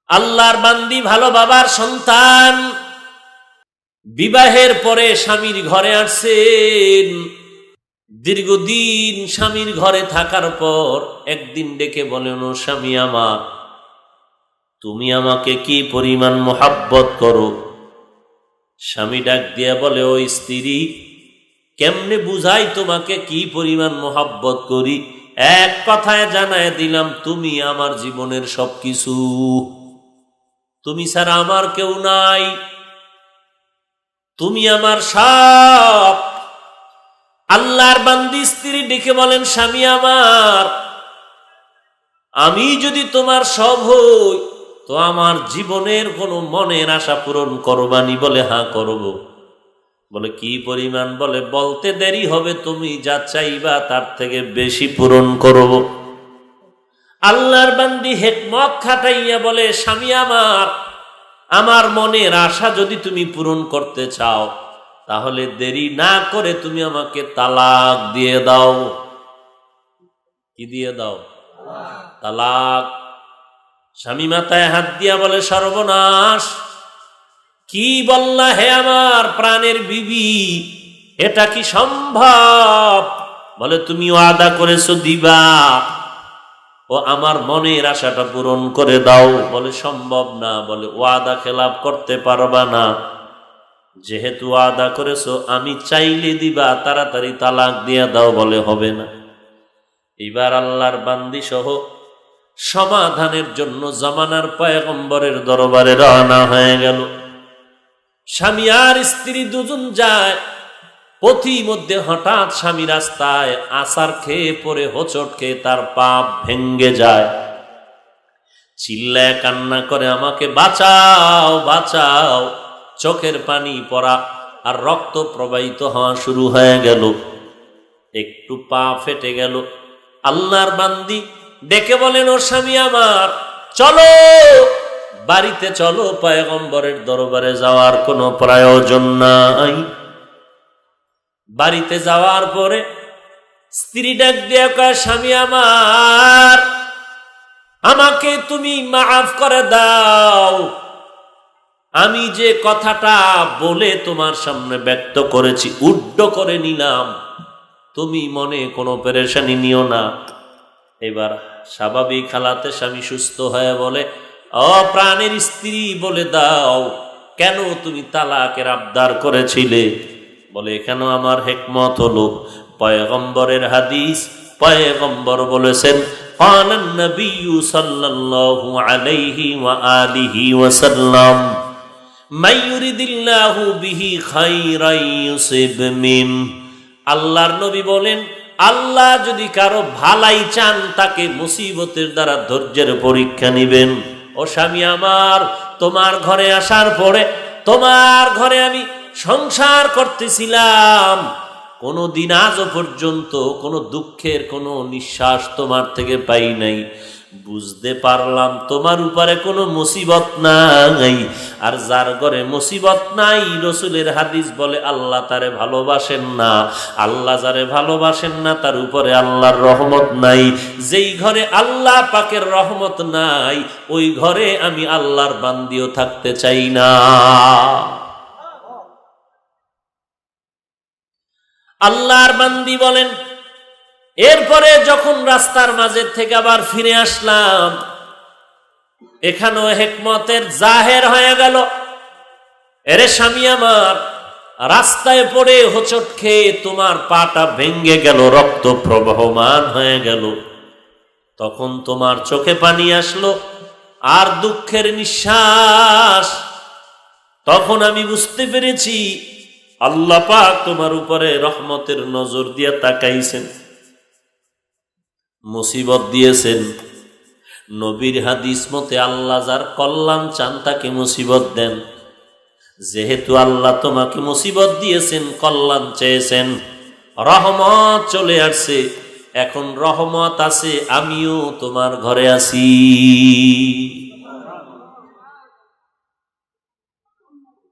আল্লাহর বান্দি, ভালো বাবার সন্তান, বিবাহের পরে স্বামীর ঘরে আসছেন। দীর্ঘদিন স্বামীর ঘরে থাকার পর একদিন ডেকে বলেন, ও স্বামী আমার, তুমি আমাকে কি পরিমাণ মোহাব্বত করো? স্বামী ডাক দিয়া বলে, ও স্ত্রী, কেমনে বুঝাই তোমাকে কি পরিমাণ মোহাব্বত করি? এক কথায় জানায় দিলাম, তুমি আমার জীবনের সবকিছু, তুমি ছাড়া আমার কেউ নাই, তুমি আমার সব। আল্লাহর বান্দি স্ত্রী ডেকে বলেন, স্বামী আমার, আমি যদি তোমার সব হই তো আমার জীবনের কোনো মনের আশা পূরণ করবানি? বলে, হ্যাঁ করব। বলে, কি পরিমাণ? বলে, বলতে দেরি হবে, তুমি যা চাইবা তার থেকে বেশি পূরণ করব। আল্লাহর বান্দি হিকমত খাটাইয়া বলে, স্বামী আমার, আমার মনের আশা যদি তুমি পূরণ করতে চাও তাহলে দেরি না করে তুমি আমাকে তালাক দিয়ে দাও। কি দিয়ে দাও? তালাক। স্বামী মাথায় হাত দিয়া বলে, সর্বনাশ, কি বললা হে আমার প্রাণের বিবি, এটা কি সম্ভব? বলে, তুমি ওয়াদা করেছো দিবা, ও আমার মনের আশাটা পূরণ করে দাও। বলে, সম্ভব না। বলে, ওয়াদা খেলাপ করতে পারবা না, যেহেতু ওয়াদা করেছো আমি চাইলে দিবা, তাড়াতাড়ি তালাক দিয়া দাও। বলে, হবে না। এবার আল্লাহর বান্দি সহ সমাধানের জন্য জামানার পয়গম্বরের দরবারে রওনা হয়ে গেল। স্বামী আর স্ত্রী দুজন যায়। পথি মধ্যে হঠাৎ স্বামী রাস্তায় আছাড় খেয়ে পড়ে হোঁচট খেয়ে তার পা ভেঙ্গে যায়। চিল্লায় কান্না করে, আমাকে বাঁচাও, বাঁচাও। চোখের পানি পড়া আর রক্ত প্রবাহিত হওয়া শুরু হয়ে গেল। একটু পা ফেটে গেল। আল্লাহর বান্দি ডেকে বলেন, ও স্বামী আমার, চলো বাড়িতে চলো, পয়গম্বরের দরবারে যাওয়ার কোনো প্রয়োজন নাই। বাড়িতে যাওয়ার পরে স্ত্রী ডাক দিয়া কয়, স্বামী আমার, আমাকে তুমি মাফ করে দাও। আমি যে কথাটা বলে তোমার সামনে ব্যক্ত করেছি, উড্ড করে নিলাম, তুমি মনে কোনো পেরেশানি নিও না। এবার স্বাভাবিক হালাতে স্বামী সুস্থ হয়ে বলে, ও প্রাণের স্ত্রী, বলে দাও, কেন তুমি তালাকের আবদার করেছিলে? বলে, এখানে আমার হিকমত হলো, পয়গম্বরের হাদিস, পয়গম্বর বলেছেন, ক্বালান নবিয়্যু সাল্লাল্লাহু আলাইহি ওয়া আলিহি ওয়াসাল্লাম, মান ইউরিদিল্লাহু বিহি খায়রান ইউসিব মিন। আল্লাহর নবী বলেন, আল্লাহ যদি কারো ভালাই চান তাকে মুসিবতের দ্বারা ধৈর্যের পরীক্ষা নিবেন। ও স্বামী আমার, তোমার ঘরে আসার পরে তোমার ঘরে আমি সংসার করতেছিলাম, কোনোদিন আজও পর্যন্ত কোনো দুঃখের কোনো নিঃশ্বাস তোমার থেকে পাই নাই। বুঝতে পারলাম তোমার উপরে কোনো মুসিবত নাই। আর যার ঘরে মুসিবত নাই, রসুলের হাদিস বলে আল্লাহ তারে ভালোবাসেন না। আল্লাহ যারে ভালোবাসেন না তার উপরে আল্লাহর রহমত নাই। যেই ঘরে আল্লাহ পাকের রহমত নাই, ওই ঘরে আমি আল্লাহর বান্দিও থাকতে চাই না। আল্লাহর বান্দি বলেন, এরপরে যখন রাস্তার মাঝে থেকে আবার ফিরে আসলাম, এখানেও হিকমতের জাহের হয়ে গেল। এরে স্বামী আমার, রাস্তায় পড়ে হোঁচট খেয়ে তোমার পাটা ভেঙ্গে গেল, রক্ত প্রবহমান হয়ে গেল। তখন তোমার চোখে পানি আসলো আর দুঃখের নিঃশ্বাস। তখন আমি বুঝতে পেরেছি আল্লাহ পাক তোমার উপরে রহমতের নজর দিয়ে তাকাইছেন, মুসিবত দিয়েছেন। নবীর হাদিস মতে আল্লাহ যার কল্যাণ চান তাকে মুসিবত দেন। যেহেতু আল্লাহ তোমাকে মুসিবত দিয়েছেন, কল্যাণ চেয়েছেন, রহমত চলে আসছে, এখন রহমত আছে, আমিও তোমার ঘরে আছি।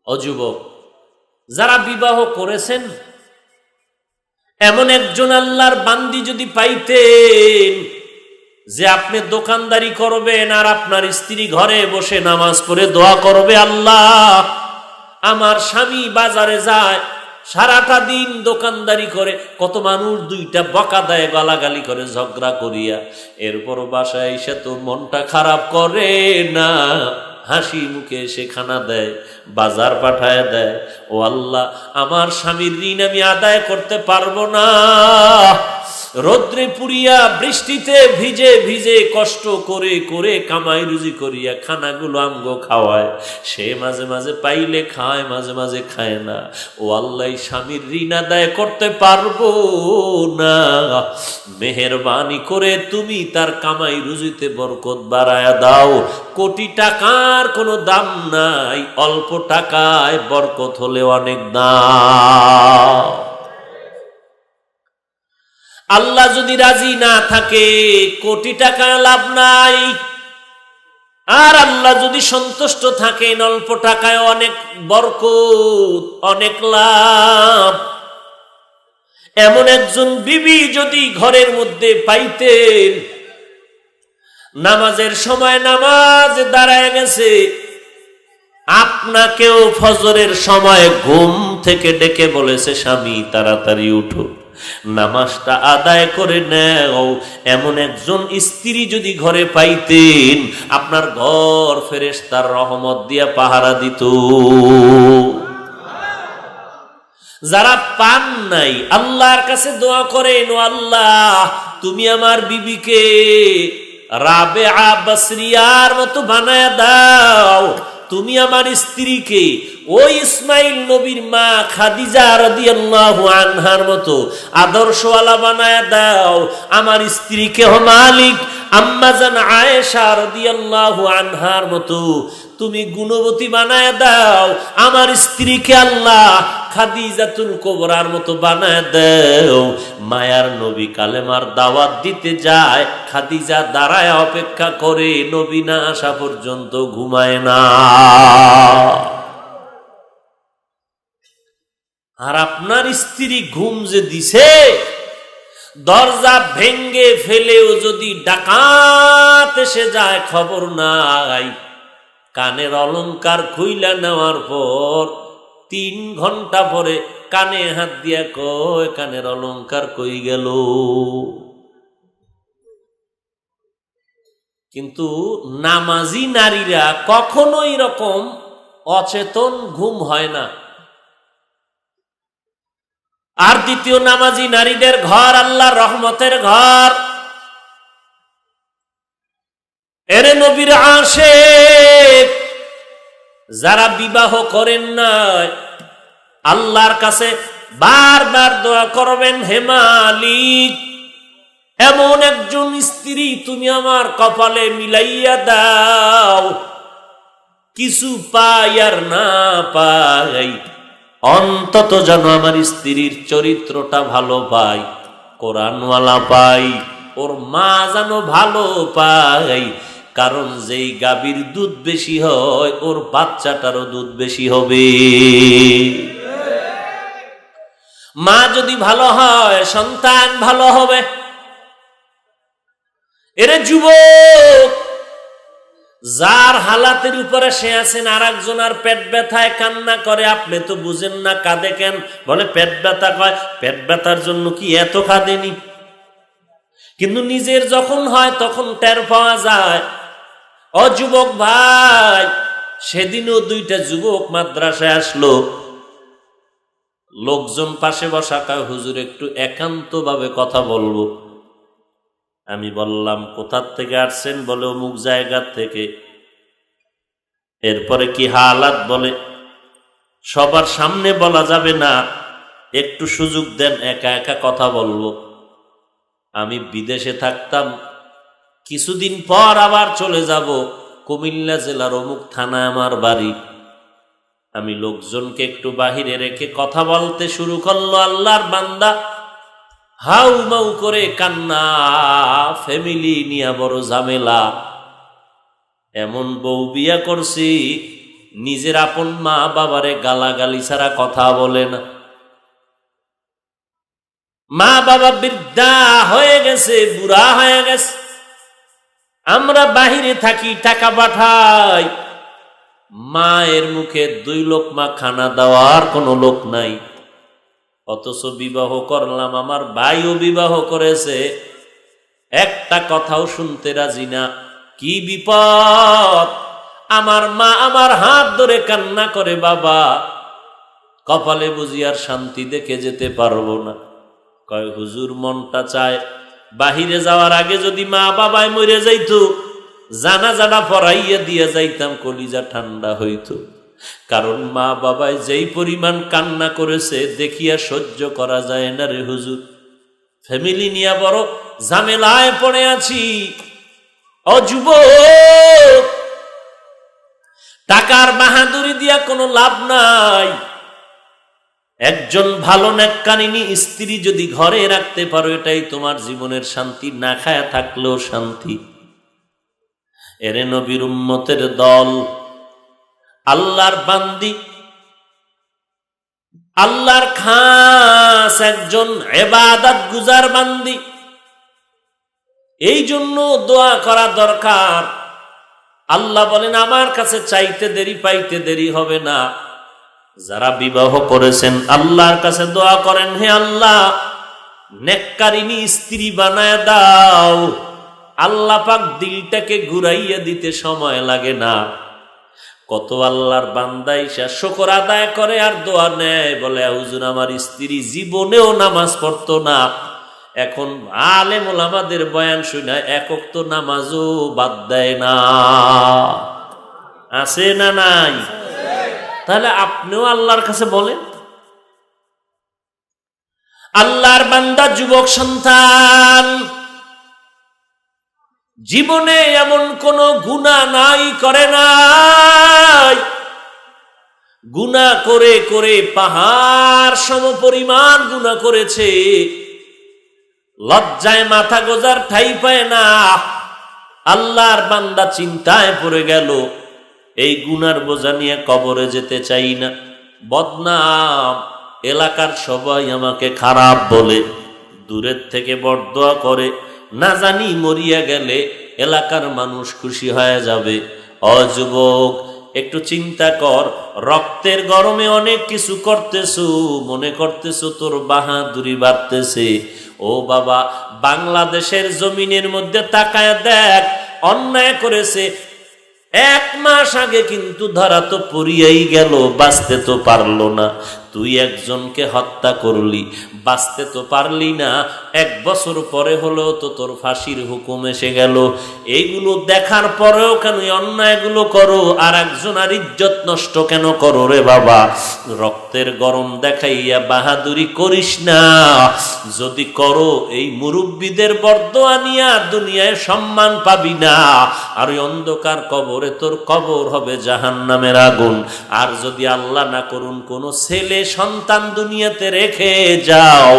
ও যুবক, যারা বিবাহ করেছেন, এমন একজন আল্লাহর বান্দি যদি পাইতেন যে আপনি দোকানদারি করবেন আর আপনার স্ত্রী ঘরে বসে নামাজ পড়ে দোয়া করবে, আল্লাহ আমার স্বামী বাজারে যায়, সারাটা দিন দোকানদারি করে, কত মানুষ দুইটা বকা দেয়, গালাগালি করে, ঝগড়া করিয়া, এরপর বাসায় এসে তো মনটা খারাপ করে না, হাসি মুখে এসে খানা দেয়, বাজার পাঠায় দেয়। ও আল্লাহ, আমার স্বামীর ঋণ আমি আদায় করতে পারবো না, রৌদ্রে পুড়িয়া বৃষ্টিতে ভিজে ভিজে কষ্ট করে করে কামাই রুজি করিয়া খানাগুলো আমগো খাওয়ায়, সে মাঝে মাঝে পাইলে খায়, মাঝে মাঝে খায় না। ও আল্লাহ, স্বামীর ঋণ আদায় করতে পারবো না, মেহেরবানি করে তুমি তার কামাই রুজিতে বরকত বাড়ায়া দাও। কোটি টাকার কোনো দাম নাই, অল্প টাকায় বরকত হলে অনেক দাম। আল্লাহ যদি রাজি না থাকে, কোটি টাকা লাভ নাই। আর আল্লাহ যদি সন্তুষ্ট থাকেন, অল্প টাকায় অনেক বরকত, অনেক লাভ। এমন একজন বিবি যদি ঘরের মধ্যে পাইতেন, নামাজের সময় নামাজ দাঁড়ায় গেছে, আপনাকেও ফজরের সময় ঘুম থেকে ডেকে বলেছে, স্বামী তাড়াতাড়ি উঠো, নামাজটা আদায় করে নেও, এমন একজন স্ত্রী যদি ঘরে পাইতেন, আপনার ঘর ফেরেশতার রহমত দিয়া পাহারা দিত। যারা পান নাই, আল্লাহর কাছে দোয়া করেন, ও আল্লাহ তুমি আমার বিবিকে রাবেয়া বসরিয়ার মতো বানায় দাও, তুমি আমার স্ত্রীকে ওই ইসমাইল নবীর মা খাদিজা রাদিয়াল্লাহু আনহার মতো আদর্শওয়ালা বানায় দাও, আমার স্ত্রীকে মালিক আম্মাজান আয়েশা রাদিয়াল্লাহু আনহার মতো তুমি গুণবতী বানায় দাও, আমার স্ত্রীকে আল্লাহ খাদিজাতুল কুবরার মতো বানায় দাও। মায়ার নবী কালেমার দাওয়াত দিতে যায়, খাদিজা দাঁড়ায় অপেক্ষা করে, নবী না আসা পর্যন্ত ঘুমায় না। আর আপনার স্ত্রী ঘুম যে দিছে, দরজা ভেঙ্গে ফেলেও যদি ডাকাত এসে যায় খবর নাই, কানের অলংকার খুইলা নেওয়ার পর 3 ঘন্টা পরে কানে হাত দিয়া কয়, কানের অলংকার কই গেল? কিন্তু নামাজি নারীরা কখনোই এরকম অচেতন ঘুম হয় না। আর দ্বিতীয়, নামাজি নারীদের ঘর আল্লাহর রহমতের ঘর। এরে নবীর আশিক যারা বিবাহ করেন না, আল্লাহর কাছে বারবার দোয়া করবেন, হে মালিক এমন একজন স্ত্রী তুমি আমার কপালে মিলাইয়া দাও, কিছু পাই আর না পাই, অন্তত যেন আমার স্ত্রীর চরিত্রটা ভালো পাই, কোরআনওয়ালা পাই, ওর মা যেন ভালো পাই। কারণ যেই গাভীর দুধ বেশি হয়, ওর বাচ্চাটারও দুধ বেশি হবে। মা যদি ভালো হয়, সন্তান ভালো হবে। এরে যুবক, যার হালাতের উপরে সে আছেন, আর একজন আর পেট ব্যথায় কান্না করে, আপনি তো বুঝেন না কাঁদে কেন, বলে পেট ব্যথা, কয় পেট ব্যথার জন্য কি এত কাঁদেনি? কিন্তু নিজের যখন হয় তখন টের পাওয়া যায়। ও যুবক ভাই, সেদিনও 2টা যুবক মাদ্রাসায় আসলো, লোকজন পাশে বসা, কয় হুজুর একটু একান্ত ভাবে কথা বলবো। আমি বললাম কোথার থেকে আসছেন? বলে অমুক জায়গা থেকে। এরপরে কি হালাত? বলে সবার সামনে বলা যাবে না, একটু সুযোগ দেন, একা একা কথা বলবো। আমি বিদেশে থাকতাম, কিছুদিন পর আবার চলে যাব, কুমিল্লা জেলার অমুক থানায় আমার বাড়ি। আমি লোকজনকে একটু বাহিরে রেখে কথা বলতে শুরু করলো। আল্লাহর বান্দা হাউ মাউ করে কান্না, ফ্যামিলি নিয়ে বড় ঝামেলা। এমন বউ বিয়া করছি, নিজের আপন মা বাবারে গালাগালি ছাড়া কথা বলে না। মা বাবা বৃদ্ধা হয়ে গেছে, বুড়া হয়ে গেছে, আমরা বাহিরে থাকি, টাকা পাঠাই, মায়ের মুখে 2 লোকমা খানা দেওয়ার কোনো লোক নাই। অথচ বিবাহ করলাম, আমার ভাইও বিবাহ করেছে, একটা কথাও শুনতে রাজি না। কি বিপদ! আমার মা আমার হাত ধরে কান্না করে, বাবা কপালে বুঝি আর শান্তি দেখে যেতে পারবো না। কয় হুজুর মনটা চায় বাহিরে যাওয়ার আগে যদি মা বাবায় মরে যাইতো, জানাজাটা পড়াইয়া দিয়ে যাইতাম, কলিজা ঠান্ডা হইতো। কারণ মা বাবায় যেই পরিমাণ কান্না করেছে দেখিয়া সহ্য করা যায় না রে হুজুর। ফ্যামিলি নিয়ে বড় ঝামেলায় পড়ে আছি। ও যুবক, টাকার বাহাদুরি দিয়া কোনো লাভ নাই। একজন ভালো নেককারিনী স্ত্রী যদি ঘরে রাখতে পারো, এটাই তোমার জীবনের শান্তি, না খায়া থাকলেও শান্তি। এরে নবীর উম্মতের দল, আল্লাহর বান্দি, আল্লাহর খাস একজন ইবাদত গুজার বান্দি। এই জন্য দোয়া করা দরকার। আল্লাহ বলেন আমার কাছে চাইতে দেরি পাইতে দেরি হবে না। যারা বিবাহ করেছেন আল্লাহর কাছে দোয়া করেন, হে আল্লাহ নেককারিনী স্ত্রী বানায় দাও। আল্লাহ পাক দিলটাকে ঘুরাইয়া দিতে সময় লাগে না। কত আল্লাহর বান্দা ইসা শুকর আদায় করে আর দোয়া নেয়, বলে হুজুর আমার স্ত্রী জীবনেও নামাজ পড়তো না, এখন আলেম ওলামাদের বয়ান শুনে এক ওয়াক্ত নামাজও বাদ দেয় না। আছে না নাই? তাহলে আপনিও আল্লাহর কাছে বলেন। আল্লাহর বান্দা যুবক সন্তান, জীবনে এমন কোন গুনাহ নাই করে নাই, গুনাহ করে করে পাহাড় সমপরিমাণ গুনাহ করেছে, লজ্জায় মাথা গোজার ঠাই পায় না। আল্লাহর বান্দা চিন্তায় পড়ে গেল, এই গুনার বোঝা নিয়ে কবরে যেতে চাই না, বদনাম, এলাকার সবাই আমাকে খারাপ বলে, দূরের থেকে বরদোয়া করে, না জানি মরিয়া গেলে এলাকার মানুষ খুশি হয়ে যাবে। অযুবক, একটু চিন্তা কর, রক্তের গরমে অনেক কিছু করতেছো, মনে করতেছো তোর বাহাদুরি বাড়তেছে। ও বাবা, বাংলাদেশের জমিনের মধ্যে তাকায় দেখ, অন্যায় করেছে 1 মাস আগে কিন্তু ধরা তো পড়িয়াই গেল, বাঁচতে তো পারলো না। তুই একজনকে হত্যা করলি, বাঁচতে তো পারলি না, 1 বছর পরে হলেও তো তোর ফাঁসির হুকুম এসে গেল। এইগুলো দেখার পরেও কেন অন্যায়গুলো করো, আর একজনের ইজ্জত নষ্ট কেন করো রে বাবা? রক্তের গরম দেখাইয়া বাহাদুরি করিস না। যদি করো, এই মুরব্বীদের বরদোয়া নিয়া দুনিয়ায় সম্মান পাবি না, আর ওই অন্ধকার কবরে তোর কবর হবে জাহান্নামের আগুন। আর যদি আল্লাহ না করুন কোনো ছেলে সন্তান দুনিয়াতে রেখে যাও,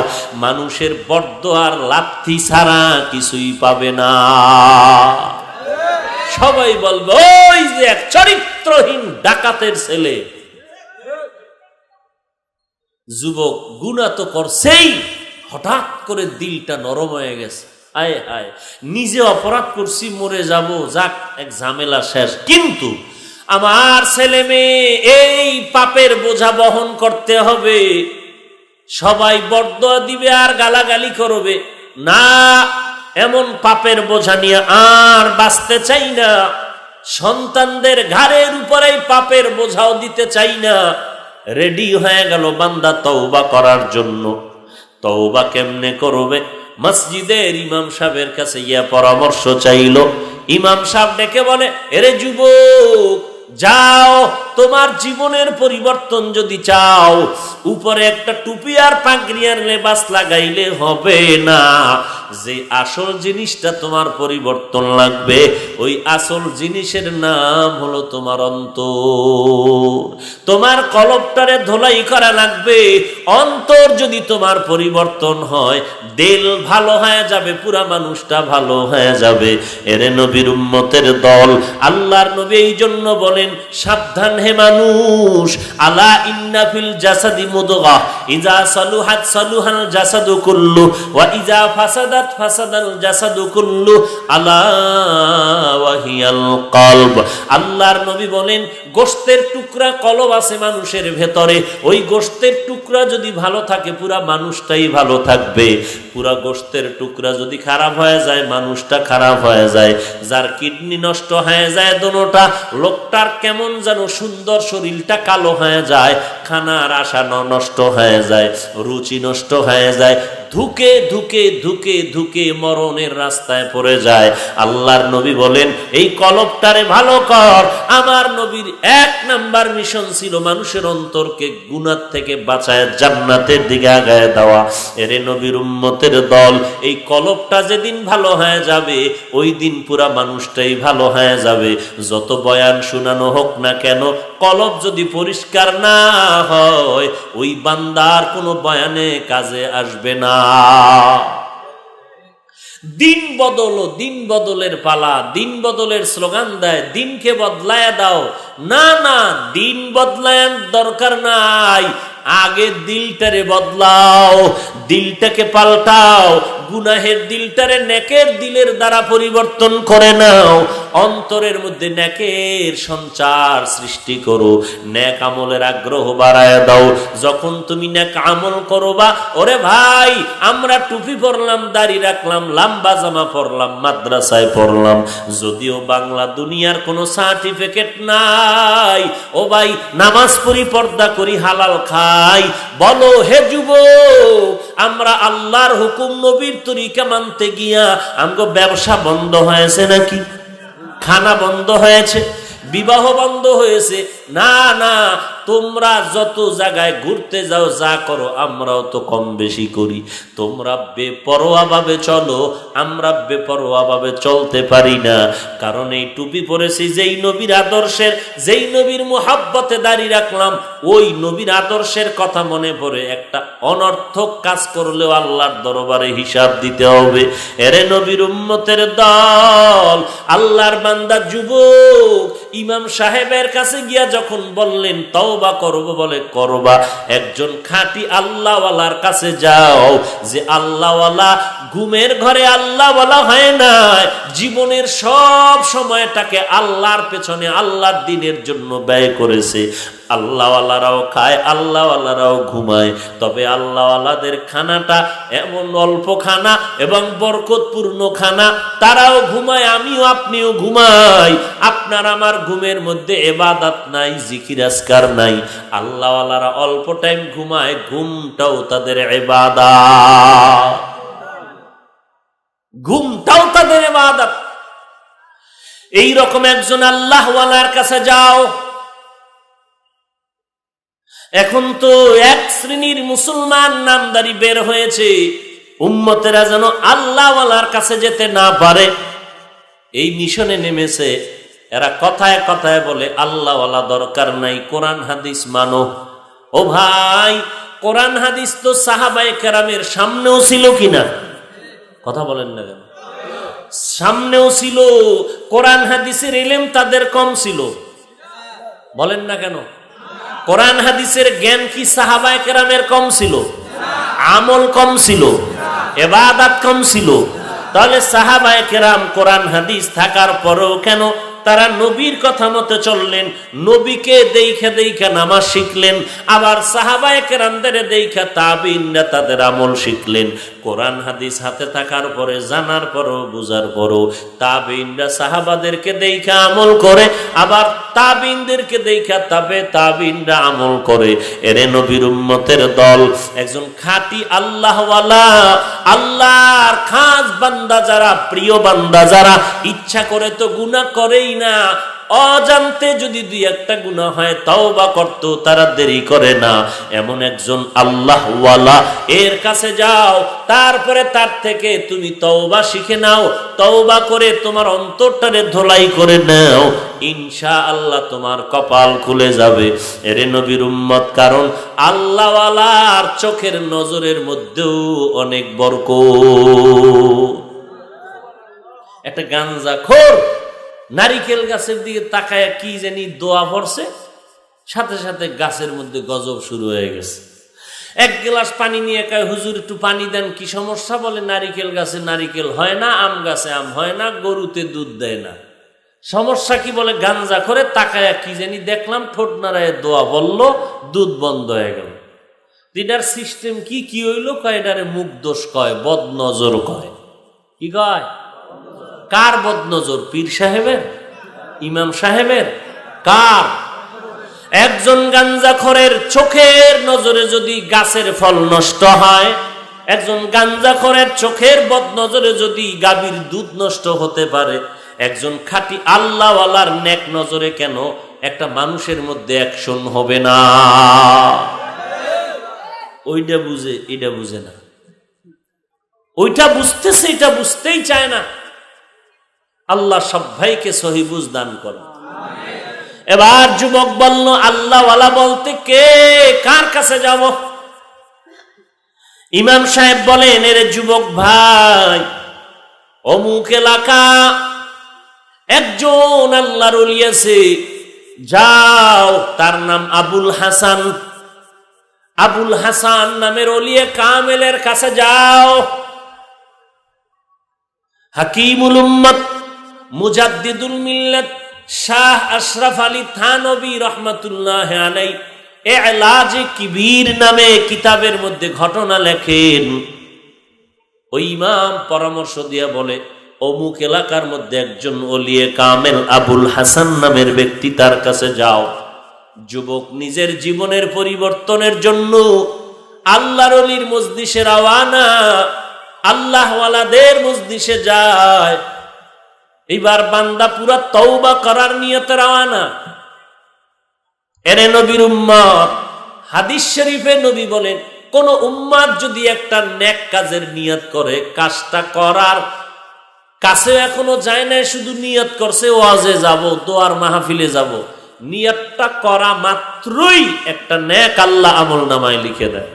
মানুষের বরদোয়ার লাথি ছাড়া কিছুই পাবে না। সবাই বলবে ওই যে এক চরিত্রহীন ডাকাতের ছেলে। যুবক, গুনাহ তো করছেই, হঠাৎ করে দিলটা নরম হয়ে গেছে, আয় হায় নিজে অপরাধ করছি, মরে যাব, যাক এক ঝামেলা শেষ। কিন্তু আমার ছেলে মেয়ে এই পাপের বোঝা বহন করতে হবে, সবাই বরদোয়া দিবে আর গালাগালি করবে, না এমন পাপের বোঝা নিয়ে আর বাঁচতে চাই না। সন্তানদের ঘাড়ের উপরে পাপের বোঝাও দিতে চাই না। রেডি হয়ে গেল বান্দা তওবা করার জন্য। তওবা কেমনে করবে? মসজিদের ইমাম সাহেবের কাছে গিয়া পরামর্শ চাইল। ইমাম সাহেব ডেকে বলে, এরে যুবক, যাও, তোমার জীবনের পরিবর্তন যদি চাও, উপরে একটা টুপি আর পাগড়িয়ার লেবাস লাগাইলে হবে না। যে আসল জিনিসটা তোমার পরিবর্তন লাগবে, ওই আসল জিনিসের নাম হলো তোমার অন্তর। তোমার কলবটারে ধোলাই করা লাগবে। অন্তর যদি তোমার পরিবর্তন হয়, দিল ভালো হয়ে যাবে, পুরা মানুষটা ভালো হয়ে যাবে। এরে নবীর উম্মতের দল, আল্লাহর নবী এই জন্য বলেন, সাবধান হে মানুষ, আলা ইন্না ফিল জাসাদি মুদগাহ ইজা সালুহাত সালুহাল জাসাদু কুল্লু ওয়া ইজা ফাসাদাত ফাসাদাল জাসাদু কুল্লু আলা ওয়া হিয়াল কলব। আল্লাহর নবী বলেন, গোশতের টুকরা কলব আছে মানুষের ভেতরে, ওই গোশতের টুকরা যদি ভালো থাকে পুরা মানুষটাই ভালো থাকবে। পুরা গোশতের টুকরা যদি খারাপ হয়ে যায় মানুষটা খারাপ হয়ে যায়। যার কিডনি নষ্ট হয়ে যায় দোনোটা, লোকটার কেমন যেন সুন্দর শরীরটা কালো হয়ে যায়, খানার আশা নষ্ট হয়ে যায়, রুচি নষ্ট হয়ে যায়, ধুকে ধুকে ধুকে ধুকে মরণের রাস্তায় পড়ে যায়। আল্লাহর নবী বলেন, এই কলবটারে ভালো কর। আমার নবীর 1 নাম্বার মিশন ছিল মানুষের অন্তরকে গুনাহ থেকে বাঁচায় জান্নাতের দিকে আগায় দেওয়া। এরে নবীর উম্মতের দল, এই কলবটা যেদিন ভালো হয়ে যাবে ওই দিন পুরা মানুষটাই ভালো হয়ে যাবে। যত বয়ান শোনানো হোক না কেন, কলব যদি পরিষ্কার না হয় ওই বান্দার কোনো বয়ানে কাজে আসবে না। দিন বদল, দিন বদলের পালা, দিন বদলের স্লোগান দেয়, দিনকে বদলায় দাও। না না, দিন বদলায় দরকার নাই, আগে দিলটারে বদলাও, দিলটাকে পাল্টাও। গুনাহের দিলটারে নেকের দিলের দ্বারা পরিবর্তন করে নাও। অন্তরের মধ্যে নেকের সঞ্চার সৃষ্টি করো, নেক আমলের আগ্রহ বাড়ায় দাও। যখন তুমি নেক আমল করবা, ওরে ভাই আমরা টুপি পরলাম, দাড়ি রাখলাম, লম্বা জামা পরলাম, মাদ্রাসায় পড়লাম, যদিও বাংলা দুনিয়ার কোনো সার্টিফিকেট নাই, ও ভাই নামাজ পড়ি, পর্দা করি, হালাল খাই। বলো হে যুবক, আমরা আল্লাহর হুকুম নবীর তরিকা মানতে গিয়া আমগো ব্যবসা বন্ধ হয়েছে নাকি? খানা বন্ধ হয়েছে, বিবাহ বন্ধ হয়েছে? না না, তোমরা যত জায়গায় ঘুরতে যাও, যা করো আমরাও তো কম বেশি করি। তোমরা বেপরোয়া ভাবে চলো, আমরা বেপরোয়া ভাবে চলতে পারি না। কারণ এই টুপি পরেছি যেই নবীর আদর্শের, যেই নবীর মুহাব্বতে দাঁড়িয়ে রাখলাম, ওই নবীর আদর্শের কথা মনে পড়ে একটা অনর্থক কাজ করলেও আল্লাহর দরবারে হিসাব দিতে হবে। এরে নবীর উম্মতের দল, আল্লাহর বান্দা যুবক ইমাম সাহেবের কাছে গিয়া যখন বললেন তওবা করব, বলে করবা। একজন খাঁটি আল্লাহওয়ালার কাছে যাও, যে আল্লাহওয়ালা ঘুমের ঘরে আল্লাহওয়ালা হয় না, জীবনের সব সময়টাকে আল্লাহর পেছনে, আল্লাহর দ্বীনের জন্য ব্যয় করেছে। আল্লাহওয়ালারাও খায়, আল্লাহওয়ালারাও ঘুমায়, তবে আল্লাহওয়ালাদের খানাটা এমন অল্প খানা এবং বরকতপূর্ণ খানা। তারাও ঘুমায়, আমিও আপনিও ঘুমাই। আপনার আমার ঘুমের মধ্যে ইবাদত নাই, জিকির আজকার নাই। আল্লাহওয়ালারা অল্প টাইম ঘুমায়, ঘুমটাও তাদের ইবাদত, ঘুমটাও তাদের ইবাদত। এই রকম একজন আল্লাহওয়ালার কাছে যাও। এখন তো এক শ্রেণীর মুসলমান নামদারি বের হয়েছে, উম্মতেরা যেন আল্লাহওয়ালার কাছে যেতে না পারে এই মিশনে নেমেছে। এরা কথায় কথায় বলে আল্লাহওয়ালা দরকার নাই, কোরআন হাদিস মানো। ও ভাই, কোরআন হাদিস তো সাহাবায়ে কেরামের সামনেও ছিল কিনা? কথা বলেন না কেন? সামনেও ছিল। কোরআন হাদিসের ইলম তাদের কম ছিল? বলেন না কেন? কোরআন হাদিসের জ্ঞান কি সাহাবায়ে কেরামের কম ছিল? আমল কম ছিল? ইবাদত কম ছিল? তাহলে সাহাবায়ে কেরাম কোরআন হাদিস থাকার পরেও কেন তারা নবীর কথা মতো চললেন? নবীকে দেখে দেখে নামাজ শিখলেন, আবার সাহাবায়ে কেরামদের দেখে তাবিঈনরা তাদের আমল শিখলেন। কোরআন হাদিস হাতে থাকার পরে, জানার পরও, বুঝার পরও তাবিঈনরা সাহাবাদেরকে দেখে আমল করে, আবার তাবিঈনদেরকে দেখে তাবিঈনরা আমল করে। এরে নবীর উম্মতের দল, একজন খাঁটি আল্লাহওয়ালা, আল্লাহর খাস বান্দা যারা, প্রিয় বান্দা যারা, ইচ্ছা করে তো গুনাহ করেই না, অজান্তে যদি দুই একটা গুনাহ হয় তওবা করতে তারা দেরি করে না। এমন একজন আল্লাহওয়ালা এর কাছে যাও, তারপরে তার থেকে তুমি তওবা শিখে নাও, তওবা করে তোমার অন্তরটারে ধোলাই করে নাও, ইনশাআল্লাহ তোমার কপাল খুলে যাবে। এরে নবীর উম্মত, কারণ আল্লাহওয়ালার চোখের নজরের মধ্যেও অনেক বরকত। একটা গাঞ্জাখোর নারিকেল গাছের দিকে তাকায় কি জানি দোয়া পড়ছে, সাথে সাথে গাছের মধ্যে গজব শুরু হয়ে গেছে। এক গ্লাস পানি নিয়ে কয়, হুজুর একটু পানি দেন, কি সমস্যা? বলে, নারিকেল গাছে নারিকেল হয় না, আম গাছে আম হয় না, গরুতে দুধ দেয় না। সমস্যা কি? বলে, গাঞ্জা করে তাকায়া কি জানি দেখলাম, ঠোঁট নাড়ায় দোয়া বলল, দুধ বন্ধ হয়ে গেল। এটার সিস্টেম কি কি হইল? কয়, এটারে মুখ দোষ কয়, বদনজর কয়। কি কয়? কার বদনজর? পীর সাহেবের, ইমাম সাহেবের, কার? একজন গাঞ্জাখোরের চোখের নজরে যদি গাছের ফল নষ্ট হয়, একজন গাঞ্জাখোরের চোখের বদনজরে যদি গাভীর দুধ নষ্ট হতে পারে, একজন খাঁটি আল্লাহওয়ালার নেক নজরে কেন একটা মানুষের মধ্যে অ্যাকশন হবে না? ওইটা বুঝে, এটা বুঝে না। ওইটা বুঝতেছে, এটা বুঝতেই চায় না। আল্লাহ সব ভাইকে সহি বুঝ দান করে। এবার যুবক বলল, আল্লাহওয়ালা বলতে কে? কার কাছে যাব? ইমাম সাহেব বলেন, এর যুবক ভাই, অমুক এলাকা একজন আল্লাহর ওলি আছে, যাও, তার নাম আবুল হাসান। আবুল হাসান নামের ওলিয়ে কামেলের কাছে যাও। হাকিমুল উম্মত মুজাদ্দিদুল মিল্লাত শাহ আশরাফ আলী থানবী রহমাতুল্লাহ আলাইহি ইলাজে কিবির নামে কিতাবের মধ্যে ঘটনা লেখেন। ওই ইমাম পরামর্শ দিয়া বলে, অমুক এলাকার মধ্যে একজন ওলিয়ে কামেল আবুল হাসান নামের ব্যক্তি, তার কাছে যাও। যুবক নিজের জীবনের পরিবর্তনের জন্য আল্লাহর ওলির মজলিসে রওয়ানা, আল্লাহওয়ালাদের মজলিসে যায়। এবার বান্দা পুরা তওবা করার নিয়তে রওয়ানা। এরে নবীর উম্মত, হাদিস শরীফে নবী বলেন, কোন উম্মত যদি একটা নেক কাজের নিয়ত করে, কাজটা করার কাছে এখনো যায় না, শুধু নিয়ত করছে ওয়াজে যাব, দোয়ার মাহফিলে যাব, নিয়তটা করা মাত্রই একটা নেক আল্লাহ আমলনামায় লিখে দেয়।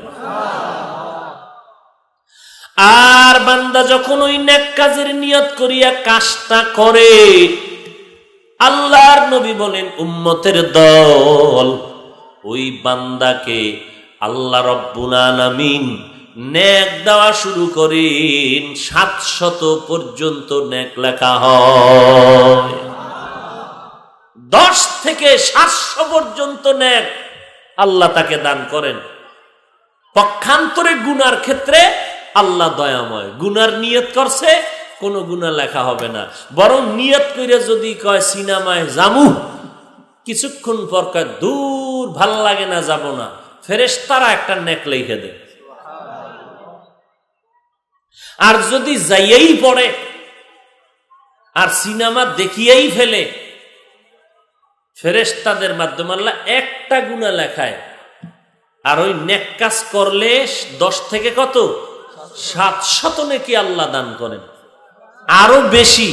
আর বান্দা যখন ওই নেক কাজের নিয়ত করিয়া কাজটা করে, আল্লাহর নবী বলেন, উম্মতের দল ওই বান্দাকে আল্লাহ রব্বুল আলামিন নেক দেওয়া শুরু করেন, 700 পর্যন্ত নেক লেখা হয়। 10 থেকে 700 পর্যন্ত নেক আল্লাহ তাকে দান করেন। পক্ষান্তরে গুনার ক্ষেত্রে আল্লাহ দয়াময়, গুনার নিয়ত করছে, কোনো গুনাহ লেখা হবে না। বরং নিয়ত করে যদি কয় সিনেমায় যামু, কিছুক্ষণ পর কয় দূর ভাল লাগে না, যাব না, ফেরেশতারা একটা নেক লিখে দেয়। আর যদি যাইয়েই পড়ে আর সিনেমা দেখিয়েই ফেলে, ফেরেশতাদের মাধ্যমে আল্লাহ একটা গুনাহ লেখায়। আর ওই নেক কাজ করলে 10 থেকে কত 700 নেকি আল্লাহ দান করেন, আরো বেশি।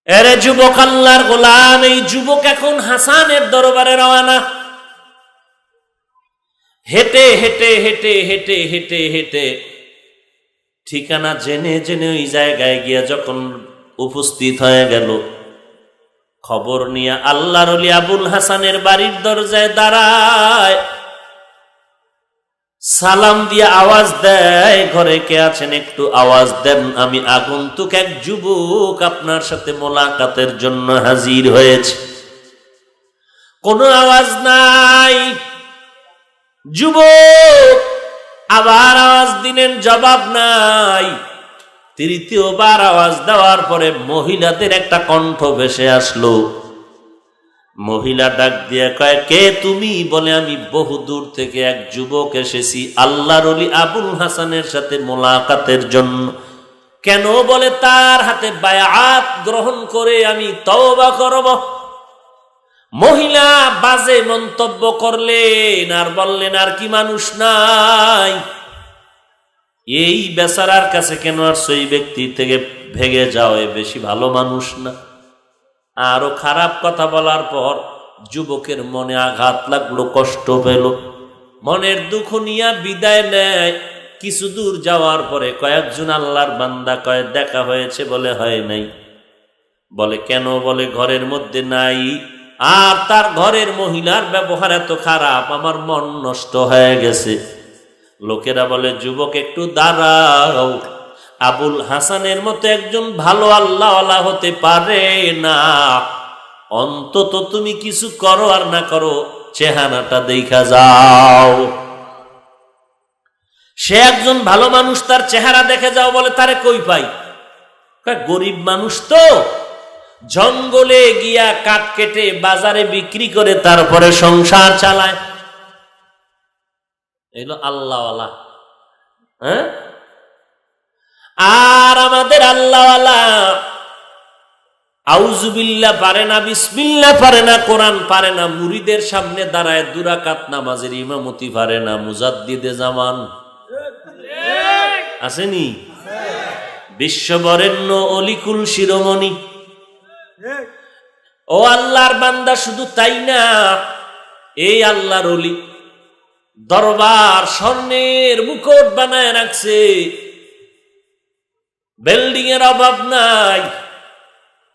এরে যুবক আল্লাহর গোলাম, এই যুবক এখন হাসানের দরবারে রওয়ানা। হেঁটে হেঁটে হেঁটে হেঁটে হেঁটে হেঁটে ঠিকানা জেনে জেনে ওই জায়গায় গিয়া যখন উপস্থিত হয়ে গেল, খবর নিয়ে আল্লাহর ওলি আবুল হাসানের বাড়ির দরজায় দাঁড়ায়, সালাম দিয়ে আওয়াজ দেয়, ঘরে কে আছেন একটু আওয়াজ দেন, আমি আগন্তুক এক যুবক আপনার সাথে মোলাকাতের জন্য হাজির হয়েছে। কোনো আওয়াজ নাই। যুবক আবার আওয়াজ দিলেন, জবাব নাই। তৃতীয়বার আওয়াজ দেওয়ার পরে মহিলাদের একটা কণ্ঠ ভেসে আসলো। মহিলা ডাক দিয়ে কয়, কে তুমি? বলে, আমি বহু দূর থেকে এক যুবক এসেছি আল্লাহর ওলি আবুল হাসানের সাথে মোলাকাতের জন্য। কেন? বলে, তার হাতে বায়াত গ্রহণ করে আমি তওবা করব। মহিলা বাজে মন্তব্য করলেন আর বললেন, আর কি মানুষ নাই? এই বেচারার কাছে কেন আসছো? এই ব্যক্তি থেকে ভেগে যাও, এ বেশি ভালো মানুষ না। আরো খারাপ কথা বলার পর যুবকের মনে আঘাত লাগলো, কষ্ট পেল, মনের দুঃখ নিয়ে বিদায় নেয়। কিছু দূর যাওয়ার পরে কয়েকজন আল্লাহর বান্দা কয়, দেখা হয়েছে? বলে, হয় নাই। বলে, কেন? বলে, ঘরের মধ্যে নাই। আর তার ঘরের মহিলার ব্যবহার এত খারাপ, আমার মন নষ্ট হয়ে গেছে। লোকেরা বলে, যুবক একটু দাঁড়াও, আবুল হাসানের মতো একজন ভালো আল্লাহওয়ালা হতে পারে না, অন্তত তুমি কিছু করো আর না করো চেহারাটা দেখা যাও। সে একজন ভালো মানুষ, তার চেহারা দেখে যাও। বলে, তারে কই পাই? গরিব মানুষ তো, জঙ্গলে গিয়া কাঠ কেটে বাজারে বিক্রি করে তারপরে সংসার চালায়। এগুলো আল্লাহওয়ালা। হ্যাঁ, আর আমাদের আল্লাহওয়ালা আউযুবিল্লাহ পারে না, বিসমিল্লাহ পারে না, কোরআন পারে না, মুরিদের সামনে দাঁড়ায় 2 রাকাত নামাজের ইমামতি পারে না। মুজাদ্দিদে জামান আসেনি? বিশ্ববরেণ্য অলিকুল শিরোমণি। ও আল্লাহর বান্দা, শুধু তাই না, এই আল্লাহর অলি দরবার স্বর্ণের মুকুট বানায় রাখছে, বিল্ডিং এর অভাব নাই।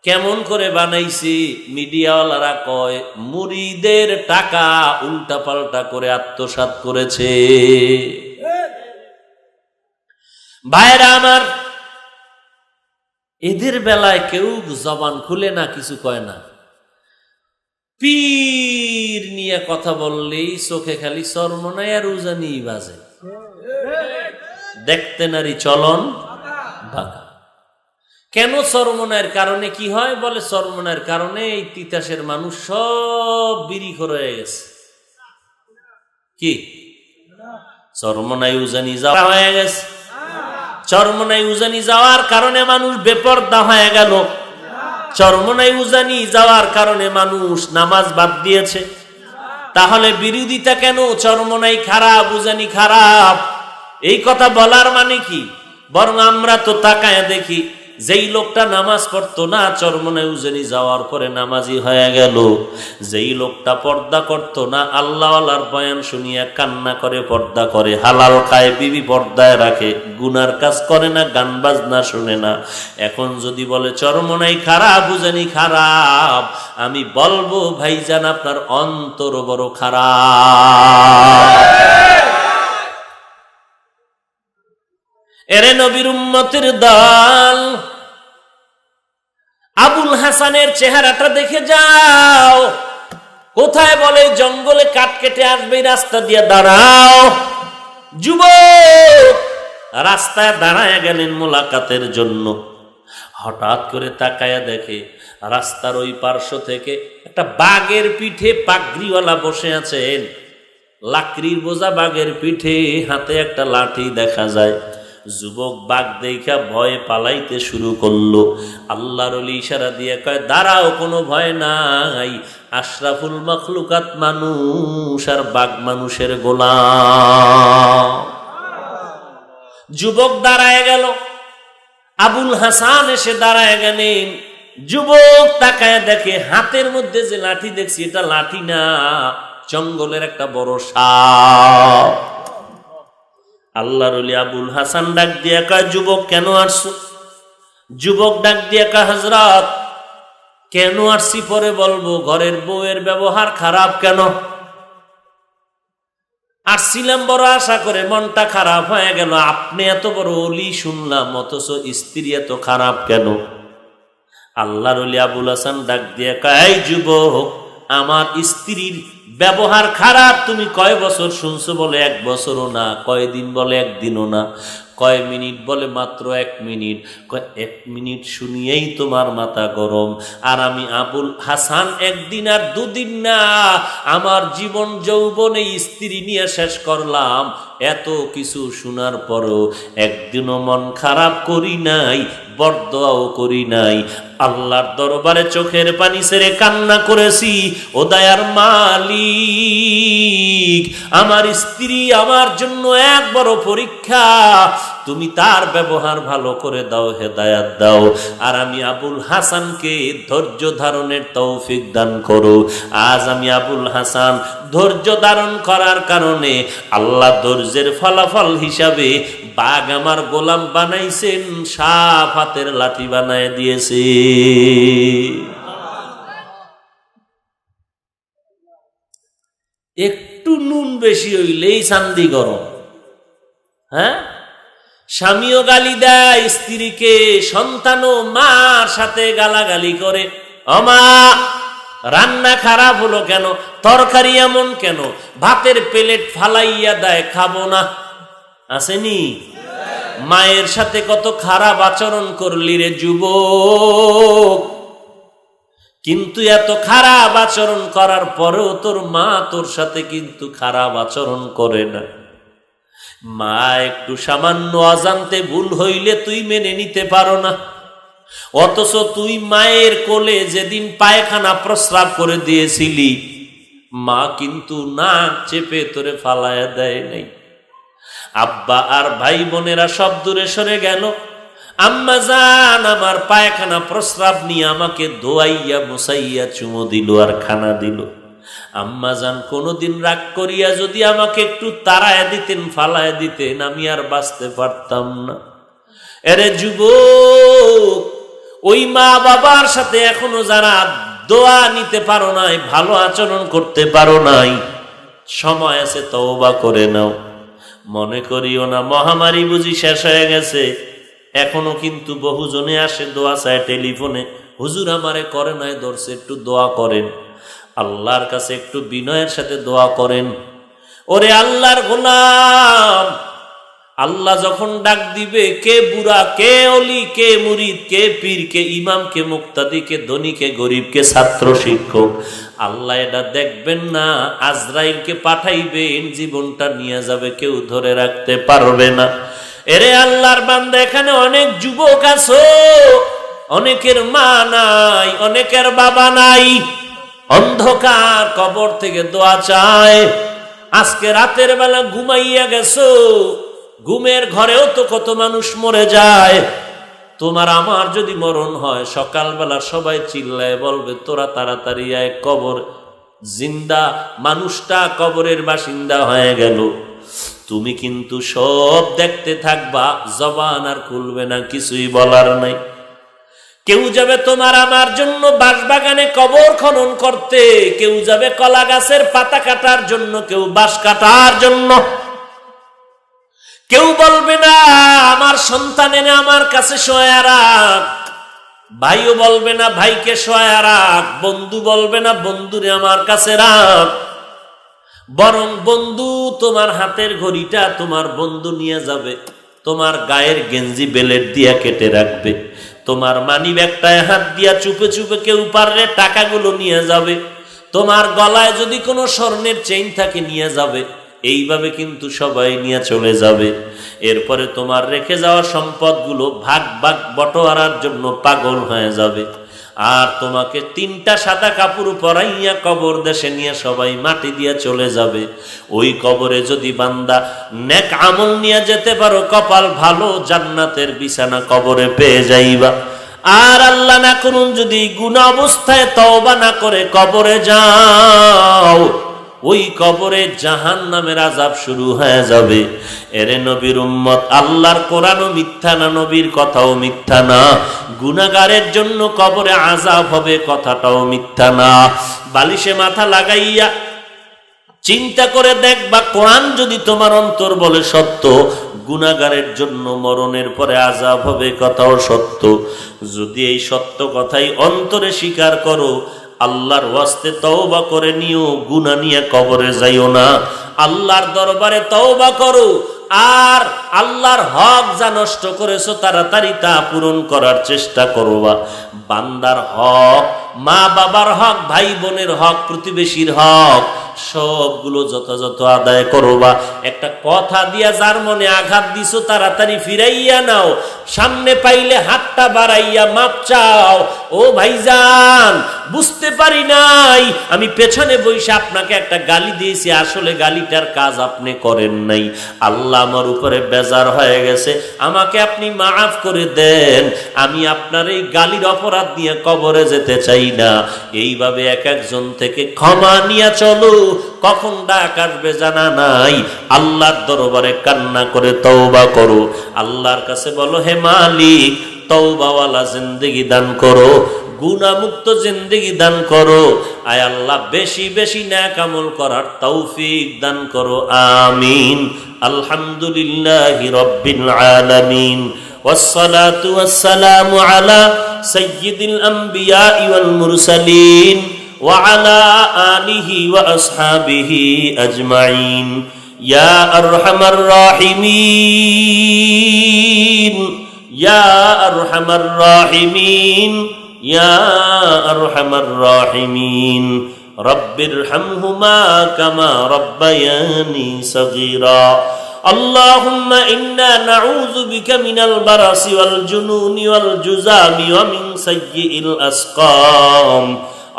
কেমন করে বানাইছি? মিডিয়াওয়ালারা কয় মুরিদের টাকা উল্টা পাল্টা করে আত্মসাৎ করেছে। ভাইরা আমার, এদের বেলায় কেউ জবান খুলে না, কিছু কয় না। পীর নিয়ে কথা বললেই চোখে খালি চরমনাই আর উজানি বাজে, দেখতে নারী চলন বাঁকা। কেন? চরমনায়ের কারণে কি হয়? বলে, চরমনায়ের কারণে এই তিতাসের মানুষ সব বিড়িখোর হয়ে গেছে। কি? চরমনাই উজানি যাওয়া হয়ে গেছে। চরমনাই উজানি যাওয়ার কারণে মানুষ বেপরদা হয়ে গেল। চরমনাই উজানি যাওয়ার কারণে মানুষ নামাজ বাদ দিয়েছে। তাহলে বিরোধিতা কেন? চরমনাই খারাপ, উজানি খারাপ, এই কথা বলার মানে কি? বরং আমরা তো তাকায় দেখি, যেই লোকটা নামাজ পড়তো না, চরমনাই উজানি যাওয়ার পরে নামাজি হয়ে গেল। যেই লোকটা পর্দা করতো না, আল্লাহওয়ালার বয়ান শুনিয়া কান্না করে পর্দা করে, হালাল খায়, বিবি পর্দায় রাখে, গুনার কাজ করে না, গান বাজনা শুনে না। এখন যদি বলে চরমনাই খারাপ, উজানি খারাপ, আমি বলবো ভাইজান, আপনার অন্তর বড় খারাপ। এরে নবীর উম্মতের দল, আবুল হাসানের চেহারাটা দেখে যাও। কোথায়? বলে, জঙ্গলে কাঠ কেটে আসবে, রাস্তা দিয়ে দাঁড়াও। যুবক রাস্তায় দাঁড়ায় গেলেন মোলাকাতের জন্য। হঠাৎ করে তাকায়া দেখে রাস্তার ওই পার্শ্ব থেকে একটা বাঘের পিঠে পাগড়িওয়ালা বসে আছেন। লাকড়ির বোঝা বাঘের পিঠে, হাতে একটা লাঠি দেখা যায়। যুবক বাঘ দেখা ভয়ে পালাইতে শুরু করলো। আল্লাহর ওলি ইশারা দিয়ে কয়, দাঁড়াও, কোনো ভয় নাই, আশরাফুল মাখলুকাত মানুষ, আর বাঘ মানুষের গোলাম। যুবক দাঁড়ায় গেল, আবুল হাসান এসে দাঁড়ায় গেলেন। যুবক তাকায় দেখে হাতের মধ্যে যে লাঠি দেখছি, এটা লাঠি না, জঙ্গলের একটা বড় সাপ। আল্লাহর ওলি আবুল হাসান ডাক দিয়া কয়, যুবক কেন আসছো? যুবক ডাক দিয়া কয়, হযরত কেন আসছি পরে বলবো, ঘরের বউয়ের ব্যবহার খারাপ। কেন? আসছিলাম বড় আশা করে, মনটা খারাপ হয়ে গেল। আপনি এত বড় ওলি শুনলাম, অথচ স্ত্রী এত খারাপ কেন? আল্লাহর ওলি আবুল হাসান ডাক দিয়া কয়, এই যুবক, আমার স্ত্রীর ব্যবহার খারাপ তুমি কয় বছর শুনছো? বলে 1 বছরও না। কয়দিন? বলে 1 দিনও না। কয় মিনিট? বলে মাত্র 1 মিনিট। কয় 1 মিনিট শুনিয়েই তোমার মাথা গরম? আর আমি আবুল হাসান 1 দিন আর 2 দিন না, আমার জীবন যৌবনে স্ত্রী নিয়ে শেষ করলাম। এত কিছু শোনার পরও একদিনও মন খারাপ করি নাই, বরদোয়াও করি নাই। আল্লাহর দরবারে চোখের পানি ছেড়ে কান্না করেছি, ও দয়ার মালিক, আমার স্ত্রী আমার জন্য এক বড় পরীক্ষা, তুমি তার ব্যবহার ভালো করে দাও, হেদায়াত দাও। আর আমি আবুল হাসানকে ধৈর্য ধারণের তৌফিক দান করো। আজ আমি আবুল হাসান ধৈর্য ধারণ করার কারণে আল্লাহ ধৈর্যের ফলাফল হিসাবে বাঘ আমার গোলাম বানাইছেন, সাপ হাতের লাঠি বানায় দিয়েছে। একটু নুন বেশি হইলেই চান্দি গরম। হ্যাঁ, স্বামীও গালি দেয় স্ত্রীকে, সন্তানও মার সাথে গালাগালি করে, অমা রান্না খারাপ হলো কেন, তরকারি এমন কেন, ভাতের প্লেট ফালাইয়া দেয়, খাবো না। আসেনি? মায়ের সাথে কত খারাপ আচরণ করলি রে যুবক, কিন্তু এত খারাপ আচরণ করার পরেও তোর মা তোর সাথে কিন্তু খারাপ আচরণ করে না। মা একটু সামান্য অজান্তে ভুল হইলে তুই মেনে নিতে পারো না, অথচ তুই মায়ের কোলে যেদিন পায়খানা প্রস্রাব করে দিয়েছিলি, মা কিন্তু নাক চেপে তোরে ফালায়া দেয় নাই। আব্বা আর ভাই বোনেরা সব দূরে সরে গেল, আম্মা জান আমার পায়খানা প্রস্রাব নিয়ে আমাকে দোয়াইয়া মুসাইয়া চুমো দিল আর খানা দিল। আম্মা জান কোনোদিন রাগ করিয়া যদি আমাকে একটু তাড়ায় দিতেন, ফালায় দিতেন, আমি আর বাঁচতে পারতাম না। এরে যুবক, ওই মা বাবার সাথে এখনো যারা দোয়া নিতে পারো নাই, ভালো আচরণ করতে পারো নাই, সময় আছে, তওবা করে নাও। মনে করিও না মহামারী বুঝি শেষ হয়ে গেছে। এখনো কিন্তু বহুজনে আসে দোয়া চায় টেলিফোনে, হুজুর আমারে করে নাই ধরছে, একটু দোয়া করেন। আল্লাহর কাছে একটু বিনয়ের সাথে দোয়া করেন। ওরে আল্লাহর গোলাম, আল্লাহ যখন ডাক দিবে, কে বুড়া, কে অলি, কে মুরিদ, কে পীর, কে ইমাম, কে মুক্তাদি, কে ধনী, কে গরিব, কে ছাত্র শিক্ষক, আল্লাহ এটা দেখবেন না, আজরাইলকে পাঠাইবেন, জীবনটা নিয়ে যাবে, কেউ ধরে রাখতে পারবে না। এরে আল্লাহর বান্দা, এখানে অনেক যুবক আছো, অনেকের মা নাই, অনেকের বাবা নাই, অন্ধকার কবর থেকে দোয়া চায়। আজকে রাতের বেলা ঘুমাইয়া গেছো, ঘুমের ঘরেও তো কত মানুষ মরে যায়। তোমার আমার যদি মরণ হয়, সকালবেলা সবাই চিল্লায় বলবে, তোরা তাড়াতাড়ি আয়, কবর জিন্দা মানুষটা কবরের বাসিন্দা হয়ে গেল। তুমি কিন্তু সব দেখতে থাকবা, জবান আর খুলবে না, কিছুই বলার নাই। কেউ যাবে তোমার আমার জন্য বাঁশবাগানে কবর খনন করতে, কেউ যাবে কলা গাছের পাতা কাটার জন্য, কেউ বাঁশ কাটার জন্য। কেউ বলবে না আমার সন্তানেরা আমার কাছে শোয়া রাখ, ভাইও বলবে না ভাইকে শোয়া রাখ, বন্ধু বলবে না বন্ধুরে আমার কাছে রাখ। বরং বন্ধু তোমার হাতের ঘড়িটা তোমার বন্ধু নিয়ে যাবে, তোমার গায়ের গেঞ্জি বেলেট দিয়া কেটে রাখবে, তোমার মানি ব্যাগটায় হাত দিয়া চুপে চুপে কেউ পারলে টাকাগুলো নিয়ে যাবে, তোমার গলায় যদি কোনো স্বর্ণের চেইন থাকে নিয়ে যাবে। এইভাবে কিন্তু সবাই নিয়ে চলে যাবে। এরপরে তোমার রেখে যাওয়া সম্পদগুলো ভাগ ভাগ বটোয়ারার জন্য পাগল হয়ে যাবে। আর তোমাকে 3টা সাদা কাপড় পরাইয়া কবর দেশে নিয়ে সবাই মাটি দিয়ে চলে যাবে। ওই কবরে যদি বান্দা নেক আমল নিয়ে যেতে পারো, কপাল ভালো, জান্নাতের বিছানা কবরে পেয়ে যাইবা। আর আল্লাহ না করুন যদি গুনাহ অবস্থায় তওবা না করে কবরে যাও, ওই কবরে জাহান্নামের আযাব শুরু হয়ে যাবে। এরে নবীর উম্মত, আল্লাহর কোরআনও মিথ্যা না, নবীর কথাও মিথ্যা না। গুনাহগারের জন্য কবরে আযাব হবে, কথাটাও মিথ্যা না। বালিশে মাথা লাগাইয়া চিন্তা করে দেখবা, কোরআন যদি তোমার অন্তর বলে সত্য, গুনাহগারের জন্য মরণের পরে আযাব হবে, কথাও সত্য। যদি এই সত্য কথাই অন্তরে স্বীকার করো, আল্লাহর ওয়াস্তে তওবা করে নিও, গুনাহ নিয়ে কবরে যাইও না। আল্লাহর দরবারে তওবা করো, আর আল্লাহর হক যা নষ্ট করেছো তাড়াতাড়ি তা পূরণ করার চেষ্টা করবা। বান্দার হক, মা বাবার হক, ভাই বোনের হক, প্রতিবেশীর হক, সবগুলো যথাযথ আদায় করবা। একটা কথা দিয়া যার মনে আঘাত দিছো তাড়াতাড়ি ফিরাইয়া নাও। সামনে পাইলে হাতটা বাড়াইয়া মাপ চাও, ও ভাইজান বুঝতে পারি নাই, আমি পেছনে বসে আপনাকে একটা গালি দিয়েছি, আসলে গালিটার কাজ আপনি করেন নাই, আল্লাহ আমার উপরে বেজার হয়ে গেছে, আমাকে আপনি মাফ করে দেন, আমি আপনার এই গালির অপরাধ নিয়ে কবরে যেতে চাই না। এইভাবে এক একজন থেকে ক্ষমা নিয়ে চলো। কখন ডাক আসবে জানা নাই, আল্লাহর দরবারে কান্না করে তওবা করো। আল্লাহর কাছে বলো, হে মালিক তওবাওয়ালা জিন্দেগি দান করো, গুনাহমুক্ত জিন্দেগি দান করো। আয় আল্লাহ বেশি বেশি নেক আমল করার তৌফিক দান করো, আমিন। আলহামদুলিল্লাহি রাব্বিল আলামিন, ওয়াসসালাতু ওয়াসসালামু আলা সাইয়্যিদিল আমবিয়াই ওয়াল মুরসালিন ওয়া আলা আলিহি ওয়া আসহাবিহি আজমাইন। ইয়া আরহামার রাহিমিন, ইয়া আরহামার রাহিমিন, ইয়া আরহামার রাহিমিন। রব্বিরহামহুমা কামা রব্বায়ানি সগীরা। আল্লাহুম্মা ইন্না নাউযু বিকা মিনাল বারাসি ওয়াল জুনুনি ওয়াল জুযামি ওয়া মিন সাইয়্যিল আসকাম।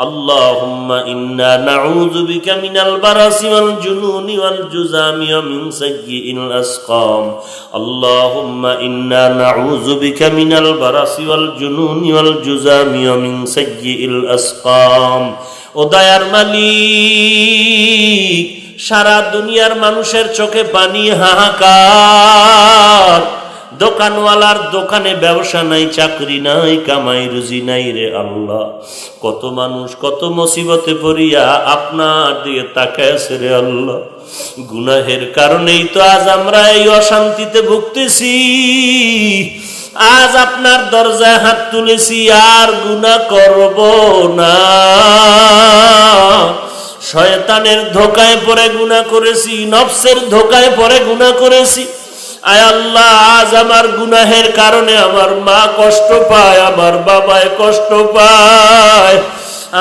আল্লাহুম্মা ইন্না নাউযু বিকা মিনাল বারাসি ওয়াল জুনুনি ওয়াল জুযামি ওয়া মিন সাইয়্যিল আসকাম। আল্লাহুম্মা ইন্না নাউযু বিকা মিনাল বারাসি ওয়াল জুনুনি ওয়াল জুযামি ওয়া মিন সাইয়্যিল আসকাম। ও দয়ার মালিক, সারা দুনিয়ার মানুষের চোখে পানি, হাহাকার। দোকানওয়ালার দোকানে ব্যবসা নাই, চাকরি নাই, কামাই রুজি নাই রে আল্লাহ। কত মানুষ কত মুসিবতে পড়িয়া আপনার দিকে তাকাইছে রে আল্লাহ। গুনাহের কারণেই তো আজ আমরা এই অশান্তিতে ভুগতেছি। আজ আপনার দরজায় হাত তুলেছি, আর গুনাহ করব না। শয়তানের ধোকায় পড়ে গুনাহ করেছি, নফসের ধোকায় পড়ে গুনাহ করেছি। আয় আল্লাহ, আজ আমার গুনাহের কারণে আমার মা কষ্ট পায়, আমার বাবায় কষ্ট পায়।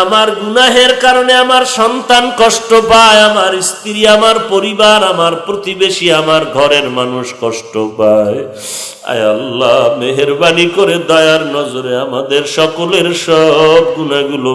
আমার গুনাহের কারণে আমার সন্তান কষ্ট পায়, আমার স্ত্রী, আমার পরিবার, আমার প্রতিবেশী, আমার ঘরের মানুষ কষ্ট পায়। আয় আল্লাহ, মেহেরবানি করে দয়ার নজরে আমাদের সকলের সব গুনাহগুলো